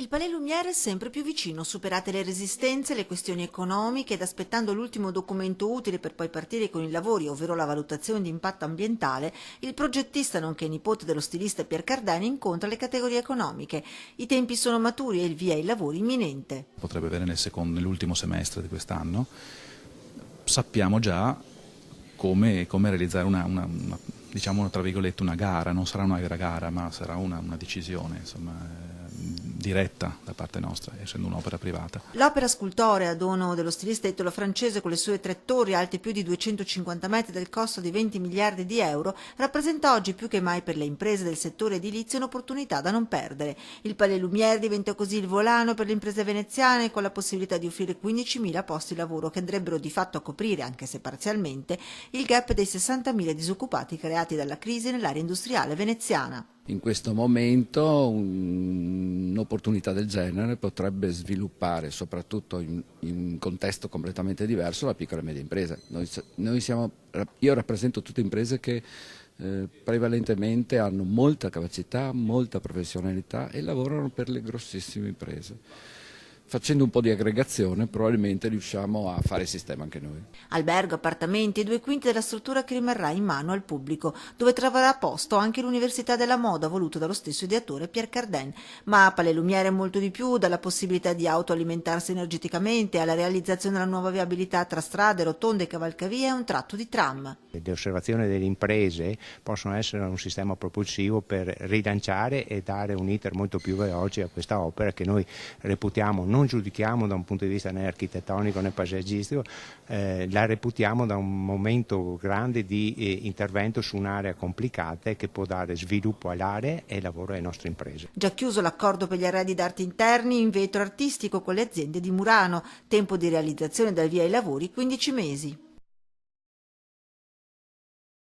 Il Palais Lumière è sempre più vicino, superate le resistenze, le questioni economiche ed aspettando l'ultimo documento utile per poi partire con i lavori, ovvero la valutazione di impatto ambientale, il progettista nonché nipote dello stilista Pierre Cardin incontra le categorie economiche. I tempi sono maturi e il via ai lavori imminente. Potrebbe avere nell'ultimo semestre di quest'anno. Sappiamo già come realizzare diciamo tra virgolette una gara, non sarà una vera gara ma sarà una decisione insomma, diretta da parte nostra, essendo un'opera privata. L'opera scultorea, dono dello stilista italo-francese con le sue 3 torri alte più di 250 metri del costo di 20 miliardi di euro, rappresenta oggi più che mai per le imprese del settore edilizio un'opportunità da non perdere. Il Palais Lumière diventa così il volano per le imprese veneziane con la possibilità di offrire 15.000 posti di lavoro che andrebbero di fatto a coprire, anche se parzialmente, il gap dei 60.000 disoccupati creati dalla crisi nell'area industriale veneziana. In questo momento un'opportunità del genere potrebbe sviluppare, soprattutto in un contesto completamente diverso, la piccola e media impresa. Io rappresento tutte imprese che prevalentemente hanno molta capacità, molta professionalità e lavorano per le grossissime imprese. Facendo un po' di aggregazione probabilmente riusciamo a fare sistema anche noi. Albergo, appartamenti e 2/5 della struttura che rimarrà in mano al pubblico, dove troverà posto anche l'Università della Moda voluto dallo stesso ideatore Pierre Cardin. Ma Palais Lumière è molto di più, dalla possibilità di autoalimentarsi energeticamente alla realizzazione della nuova viabilità tra strade, rotonde e cavalcavie e un tratto di tram. Le osservazioni delle imprese possono essere un sistema propulsivo per rilanciare e dare un iter molto più veloce a questa opera che noi reputiamo, non giudichiamo da un punto di vista né architettonico né paesaggistico, la reputiamo da un momento grande di intervento su un'area complicata che può dare sviluppo all'area e lavoro alle nostre imprese. Già chiuso l'accordo per gli arredi d'arte interni in vetro artistico con le aziende di Murano, tempo di realizzazione dal via ai lavori 15 mesi.